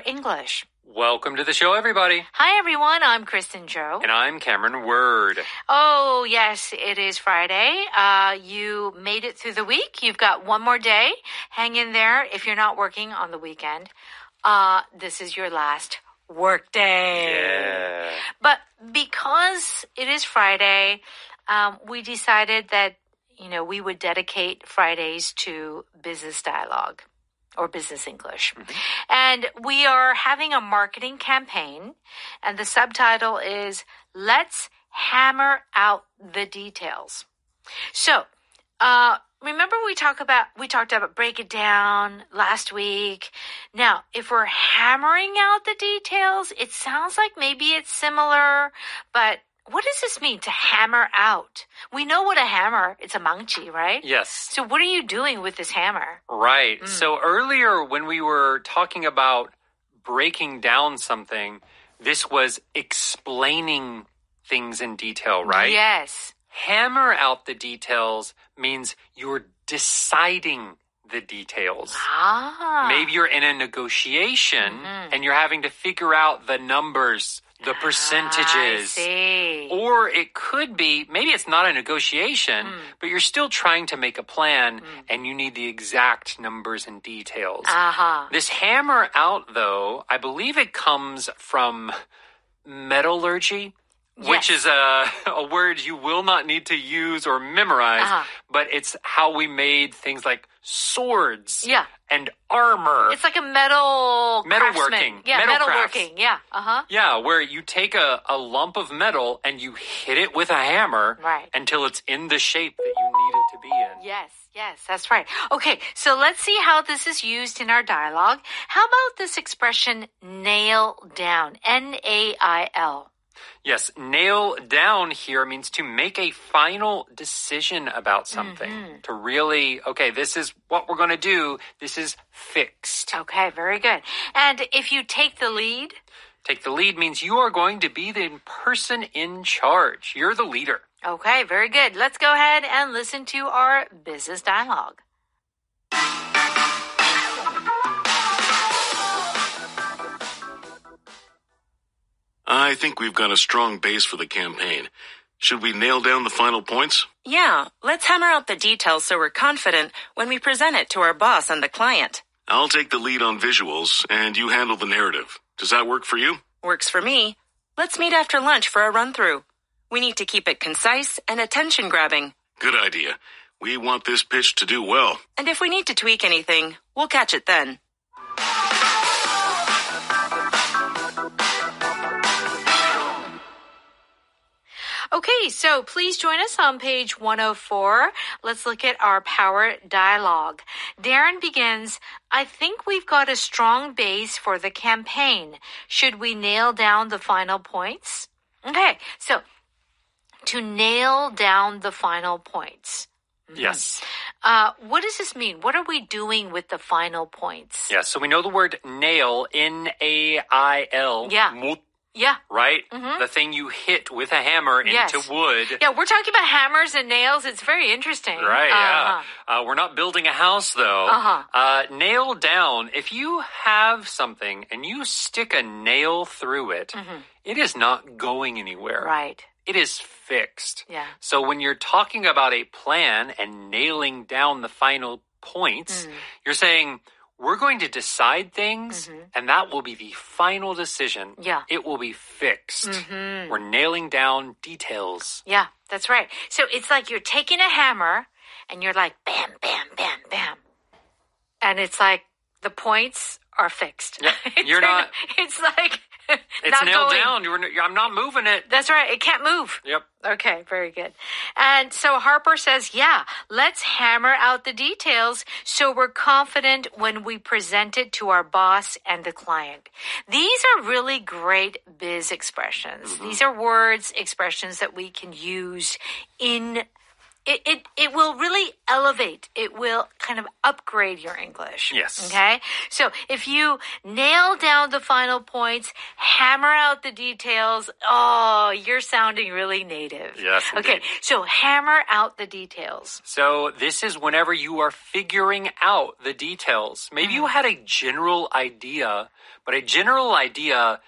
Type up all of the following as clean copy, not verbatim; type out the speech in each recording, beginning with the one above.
English. Welcome to the show, everybody. Hi, everyone. I'm Kristen Joe. And I'm Cameron Word. Oh, yes, it is Friday. You made it through the week. You've got one more day. Hang in there if you're not working on the weekend. This is your last work day. Yeah. But because it is Friday, we decided that, we would dedicate Fridays to business dialogue. Or business English. Mm-hmm. And we are having a marketing campaign, and the subtitle is Let's Hammer Out the Details. So, remember we talked about break it down last week. Now, if we're hammering out the details, it sounds like maybe it's similar, but what does this mean to hammer out? We know what a hammer, it's a 망치, right? Yes. So what are you doing with this hammer? Right. So earlier when we were talking about breaking down something, this was explaining things in detail, right? Yes. Hammer out the details means you're deciding the details. Maybe you're in a negotiation and you're having to figure out the numbers, the percentages. I see. Or it could be, maybe it's not a negotiation, but you're still trying to make a plan and you need the exact numbers and details. This hammer out, though, I believe it comes from metallurgy. Yes. Which is a word you will not need to use or memorize, but it's how we made things like swords and armor. It's like a metalworking. Yeah, metalworking. Yeah. Yeah, where you take a lump of metal and you hit it with a hammer until it's in the shape that you need it to be in. Yes, that's right. Okay, so let's see how this is used in our dialogue. How about this expression, nail down? N-A-I-L. Yes, nail down here means to make a final decision about something. To really, okay, this is what we're going to do. This is fixed. Okay, very good. And if you take the lead? Take the lead means you are going to be the person in charge. You're the leader. Okay, very good. Let's go ahead and listen to our business dialogue. I think we've got a strong base for the campaign. Should we nail down the final points? Yeah, let's hammer out the details so we're confident when we present it to our boss and the client. I'll take the lead on visuals, and you handle the narrative. Does that work for you? Works for me. Let's meet after lunch for a run-through. We need to keep it concise and attention-grabbing. Good idea. We want this pitch to do well. And if we need to tweak anything, we'll catch it then. Okay, so please join us on page 104. Let's look at our power dialogue. Darren begins, I think we've got a strong base for the campaign. Should we nail down the final points? Okay, so to nail down the final points. Yes. What does this mean? What are we doing with the final points? Yeah, so we know the word nail, N-A-I-L. Yeah. Right? The thing you hit with a hammer into wood. Yeah, we're talking about hammers and nails. It's very interesting. Right, yeah. We're not building a house, though. Nail down. If you have something and you stick a nail through it, it is not going anywhere. Right. It is fixed. Yeah. So when you're talking about a plan and nailing down the final points, you're saying, we're going to decide things, and that will be the final decision. Yeah. It will be fixed. We're nailing down details. Yeah, that's right. So it's like you're taking a hammer, and you're like, bam, bam, bam, bam. And it's like the points are fixed. Yeah, you're not... It's like... It's nailed down. I'm not moving it. That's right. It can't move. Yep. Okay, very good. And so Harper says, yeah, let's hammer out the details so we're confident when we present it to our boss and the client. These are really great biz expressions. These are words, expressions that we can use in it will really elevate. It will kind of upgrade your English. Yes. Okay? So if you nail down the final points, hammer out the details, you're sounding really native. Yes, indeed. Okay, so hammer out the details. So this is whenever you are figuring out the details. Maybe you had a general idea, but a general idea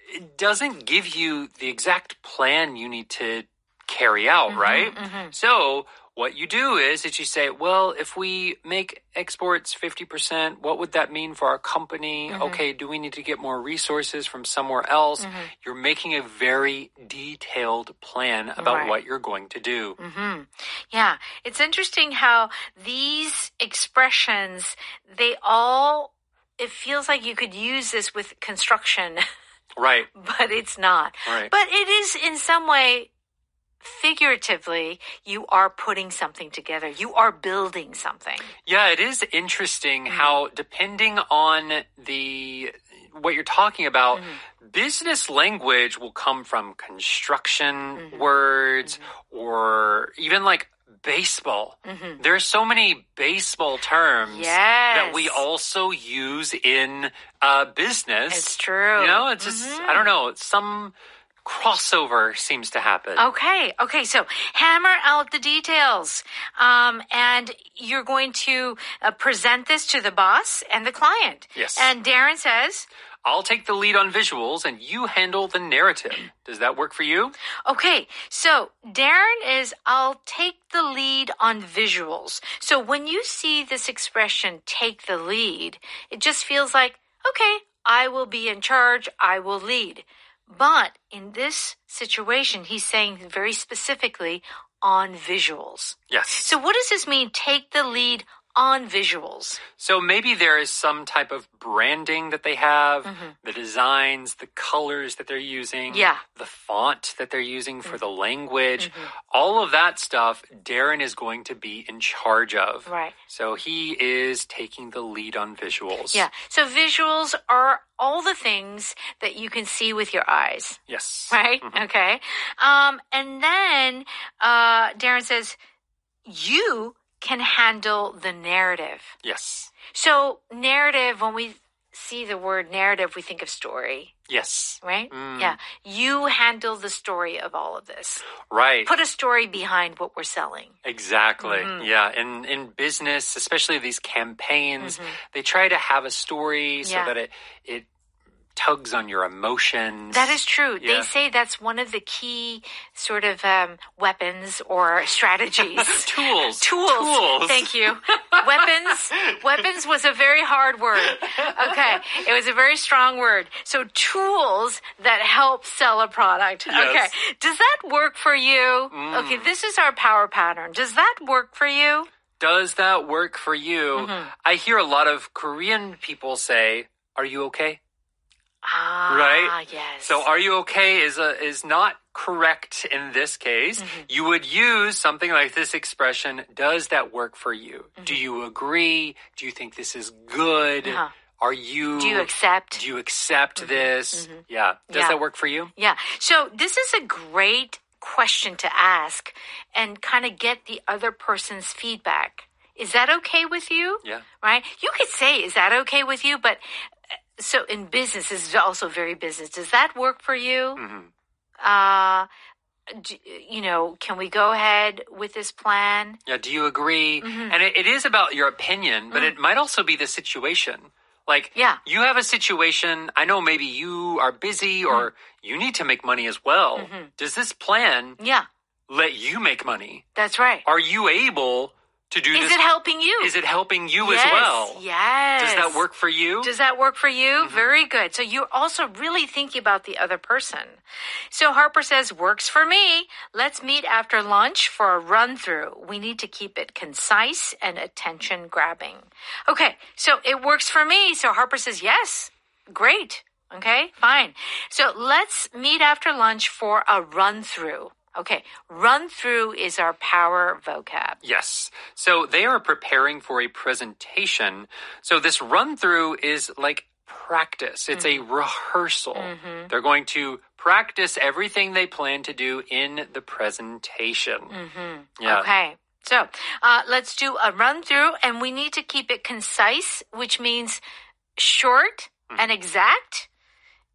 it doesn't give you the exact plan you need to carry out, right? So what you do is that you say, well, if we make exports 50%, what would that mean for our company? Okay, do we need to get more resources from somewhere else? You're making a very detailed plan about what you're going to do. Yeah, it's interesting how these expressions, it feels like you could use this with construction. Right. But it's not. Right. But it is in some way, figuratively, you are putting something together. You are building something. Yeah, it is interesting how depending on what you're talking about, business language will come from construction words or even like baseball. There are so many baseball terms that we also use in business. It's true. You know, it's just, I don't know, some crossover seems to happen. Okay, so hammer out the details. And you're going to present this to the boss and the client. Yes. And Darren says, I'll take the lead on visuals and you handle the narrative. Does that work for you? Okay, so Darren is, I'll take the lead on visuals. So when you see this expression, take the lead, it just feels like, okay, I will be in charge, I will lead. But in this situation, he's saying very specifically on visuals. Yes. So what does this mean, take the lead on visuals? So maybe there is some type of branding that they have, the designs, the colors that they're using, the font that they're using for the language. All of that stuff, Darren is going to be in charge of. Right. So he is taking the lead on visuals. Yeah. So visuals are all the things that you can see with your eyes. Yes. Right? Okay. And then Darren says, you can handle the narrative. Yes. So narrative, when we see the word narrative, we think of story. Yes. Right? Yeah. You handle the story of all of this. Right. Put a story behind what we're selling. Exactly. Yeah. In business, especially these campaigns, they try to have a story so that it tugs on your emotions. That is true. Yeah. They say that's one of the key sort of weapons or strategies. Tools. Thank you. Weapons was a very hard word. Okay. It was a very strong word. So tools that help sell a product. Yes. Okay. Does that work for you? Okay. This is our power pattern. Does that work for you? Does that work for you? I hear a lot of Korean people say, "Are you okay?" Right? Yes. So are you okay is not correct in this case. You would use something like this expression, does that work for you? Do you agree? Do you think this is good? Do you accept this? Yeah. Does that work for you? Yeah. So this is a great question to ask and kind of get the other person's feedback. Is that okay with you? Yeah. Right? You could say, is that okay with you? But so in business, this is also very business. Does that work for you? Can we go ahead with this plan? Yeah, do you agree? And it is about your opinion, but it might also be the situation. Like, you have a situation, I know maybe you are busy or you need to make money as well. Does this plan let you make money? That's right. Are you able to do this? Is it helping you? Is it helping you as well? Yes. Does that work for you? Does that work for you? Very good. So you're also really thinking about the other person. So Harper says, works for me. Let's meet after lunch for a run through. We need to keep it concise and attention grabbing. Okay. So it works for me. So Harper says, yes. Great. Okay. Fine. So let's meet after lunch for a run through. Okay, run through is our power vocab. Yes. So they are preparing for a presentation. So this run through is like practice. It's a rehearsal. They're going to practice everything they plan to do in the presentation. Yeah. Okay. So let's do a run through, and we need to keep it concise, which means short and exact,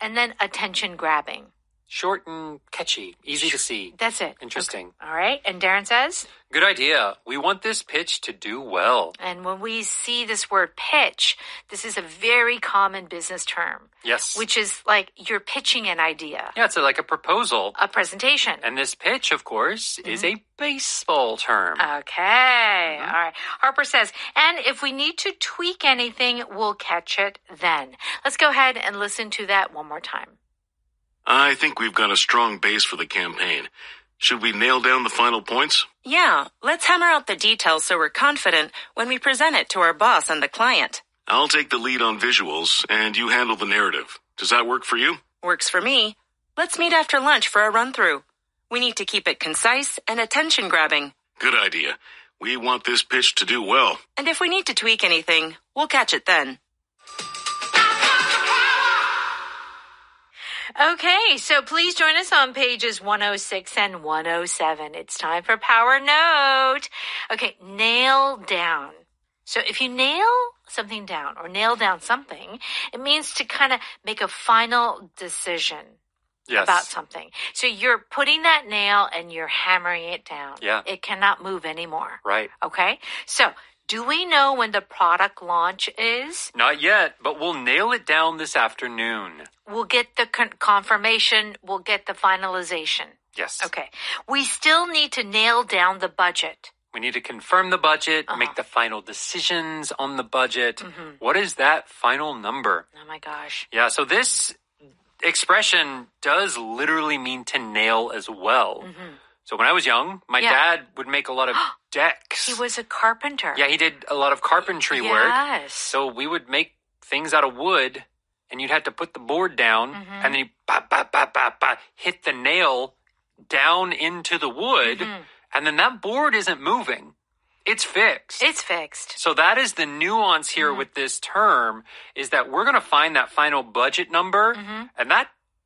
and then attention grabbing. Short and catchy, easy to see. That's it. Interesting. Okay. All right. And Darren says? Good idea. We want this pitch to do well. And when we see this word pitch, this is a very common business term. Yes. Which is like you're pitching an idea. Yeah, it's like a proposal. A presentation. And this pitch, of course, is a baseball term. Okay. All right. Harper says, and if we need to tweak anything, we'll catch it then. Let's go ahead and listen to that one more time. I think we've got a strong base for the campaign. Should we nail down the final points? Yeah, let's hammer out the details so we're confident when we present it to our boss and the client. I'll take the lead on visuals, and you handle the narrative. Does that work for you? Works for me. Let's meet after lunch for a run-through. We need to keep it concise and attention-grabbing. Good idea. We want this pitch to do well. And if we need to tweak anything, we'll catch it then. Okay, so please join us on pages 106 and 107. It's time for Power Note. Okay, nail down. So if you nail something down or nail down something, it means to kind of make a final decision about something. So you're putting that nail and you're hammering it down. Yeah. It cannot move anymore. Right. Okay, so do we know when the product launch is? Not yet, but we'll nail it down this afternoon. We'll get the confirmation. We'll get the finalization. Yes. Okay. We still need to nail down the budget. We need to confirm the budget, make the final decisions on the budget. What is that final number? Oh my gosh. Yeah, so this expression does literally mean to nail as well. So when I was young, my dad would make a lot of decks. He was a carpenter. Yeah, he did a lot of carpentry work. Yes. So we would make things out of wood, and you'd have to put the board down, and then you hit the nail down into the wood, and then that board isn't moving. It's fixed. It's fixed. So that is the nuance here with this term, is that we're going to find that final budget number, and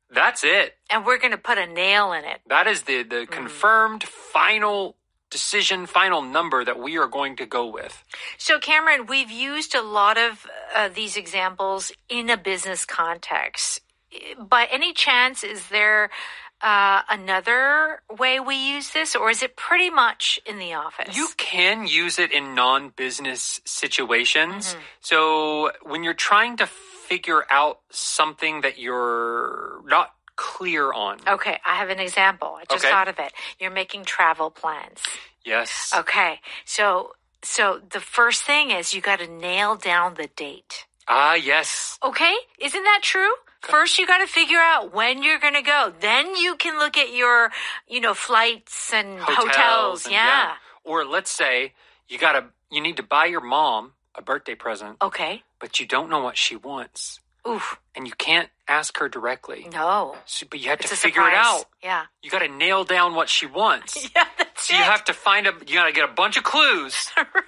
that's it. And we're going to put a nail in it. That is the confirmed final decision, final number that we are going to go with. So, Cameron, we've used a lot of these examples in a business context. By any chance, is there another way we use this, or is it pretty much in the office? You can use it in non-business situations. So when you're trying to figure out something that you're not clear on. Okay, I have an example. I just thought of it. You're making travel plans. Yes. Okay, so the first thing is you got to nail down the date. Ah, yes. Okay, isn't that true? First, you got to figure out when you're going to go. Then you can look at your, flights and hotels. Yeah. Or let's say you need to buy your mom a birthday present. Okay. But you don't know what she wants. Oof. And you can't ask her directly. No. But you have to a figure surprise. it out. Yeah. You got to nail down what she wants. Yeah, that's so it. you have to you got to get a bunch of clues. Right.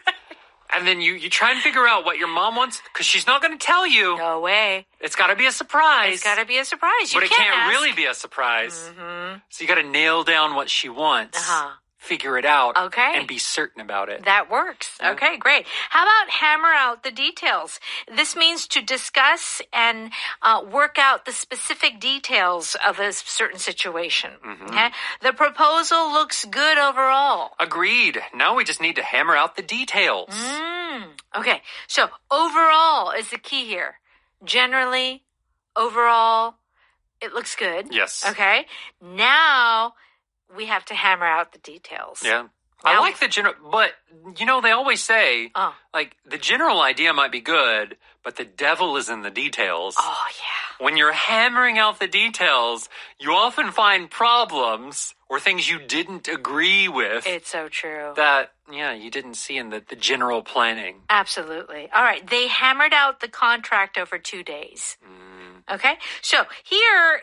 And then you try and figure out what your mom wants, because she's not going to tell you. No way. It's got to be a surprise. It's got to be a surprise. But it can't really be a surprise. So you got to nail down what she wants. Figure it out. Okay. And be certain about it. That works. Yeah. Okay, great. How about hammer out the details? This means to discuss and work out the specific details of a certain situation. Okay? The proposal looks good overall. Agreed. Now we just need to hammer out the details. Okay, so overall is the key here. Generally, overall, it looks good. Yes. Okay, now we have to hammer out the details. Yeah. I like the general, but they always say, the general idea might be good, but the devil is in the details. Oh, yeah. When you're hammering out the details, you often find problems or things you didn't agree with. It's so true. That, you didn't see in the general planning. Absolutely. All right. They hammered out the contract over 2 days. Okay, so here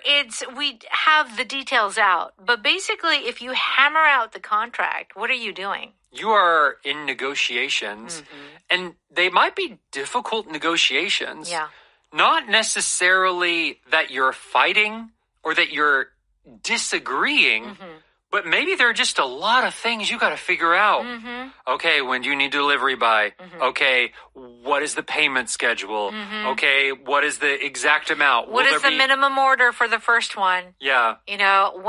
we have the details out, but basically if you hammer out the contract, what are you doing? You are in negotiations, and they might be difficult negotiations. Yeah. Not necessarily that you're fighting or that you're disagreeing, but maybe there are just a lot of things you got to figure out. Okay, when do you need delivery by? Okay, what is the payment schedule? Okay, what is the exact amount? What is the minimum order for the first one? Yeah. You know,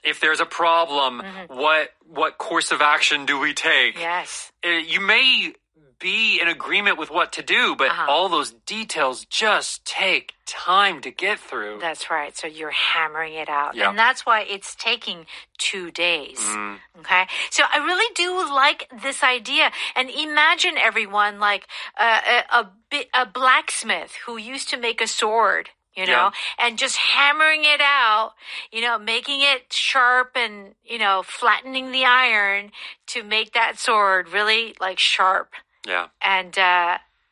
If there's a problem, what course of action do we take? Yes. You may be in agreement with what to do, but all those details just take time to get through. That's right. So you're hammering it out. Yeah. And that's why it's taking 2 days. Okay. So I really do like this idea. And imagine everyone like a blacksmith who used to make a sword. You know, and just hammering it out, you know, making it sharp and, you know, flattening the iron to make that sword really like sharp. Yeah. And,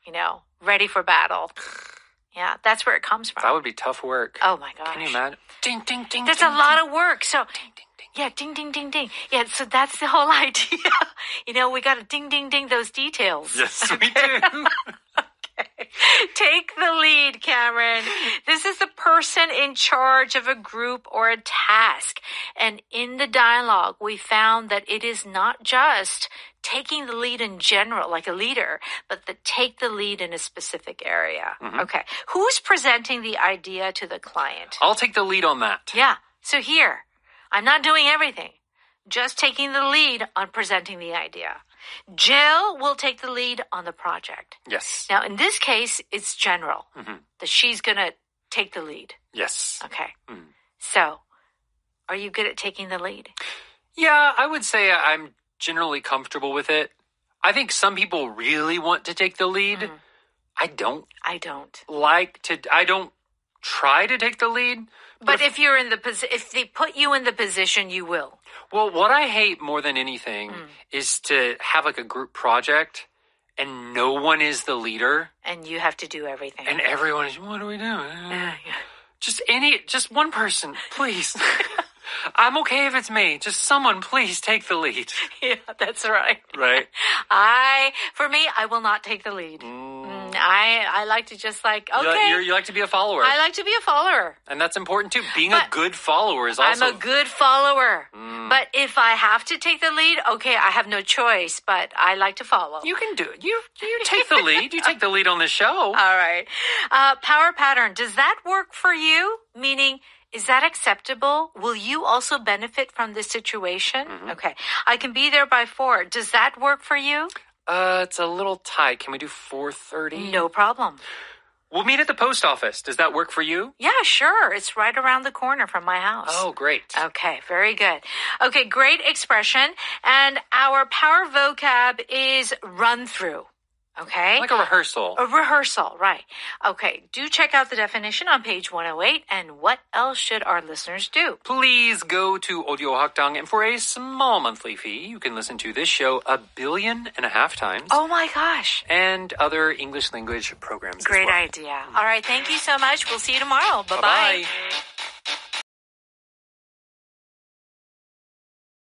you know, ready for battle. Yeah, that's where it comes from. That would be tough work. Oh, my gosh. Can you imagine? Ding, ding, ding, That's ding, a lot of work. So, ding, ding, ding. Yeah, ding, ding, ding, ding. Yeah, so that's the whole idea. You know, we got to ding, ding, ding those details. Yes, we do. Take the lead, Cameron. This is the person in charge of a group or a task. And in the dialogue, we found that it is not just taking the lead in general, like a leader, but take the lead in a specific area. Okay. Who's presenting the idea to the client? I'll take the lead on that. Yeah. So here, I'm not doing everything. Just taking the lead on presenting the idea. Jill will take the lead on the project. Yes. Now, in this case, it's general that she's going to take the lead. Yes. Okay. So, are you good at taking the lead? Yeah, I would say I'm generally comfortable with it. I think some people really want to take the lead. I don't. I don't. I don't try to take the lead. But if you're in if they put you in the position, you will. Well, what I hate more than anything is to have like a group project and no one is the leader. And you have to do everything. And everyone is, what are we doing? Just one person, please. I'm okay if it's me. Just someone, please take the lead. Yeah, that's right. Right? For me, I will not take the lead. I like to just okay. You like to be a follower. I like to be a follower. And that's important too. Being a good follower is also... I'm a good follower. But if I have to take the lead, okay, I have no choice, but I like to follow. You can do it. You take the lead. You take the lead on the show. All right. Power pattern. Does that work for you? Meaning... is that acceptable? Will you also benefit from this situation? Okay. I can be there by 4. Does that work for you? It's a little tight. Can we do 4:30? No problem. We'll meet at the post office. Does that work for you? Yeah, sure. It's right around the corner from my house. Oh, great. Okay, very good. Okay, great expression. And our power vocab is run through. Okay? Like a rehearsal. A rehearsal, right. Okay, do check out the definition on page 108. And what else should our listeners do? Please go to Audio Hakdang, and for a small monthly fee, you can listen to this show 1.5 billion times. Oh my gosh. And other English language programs Great as well. idea. All right, thank you so much. We'll see you tomorrow. Bye-bye. Bye-bye.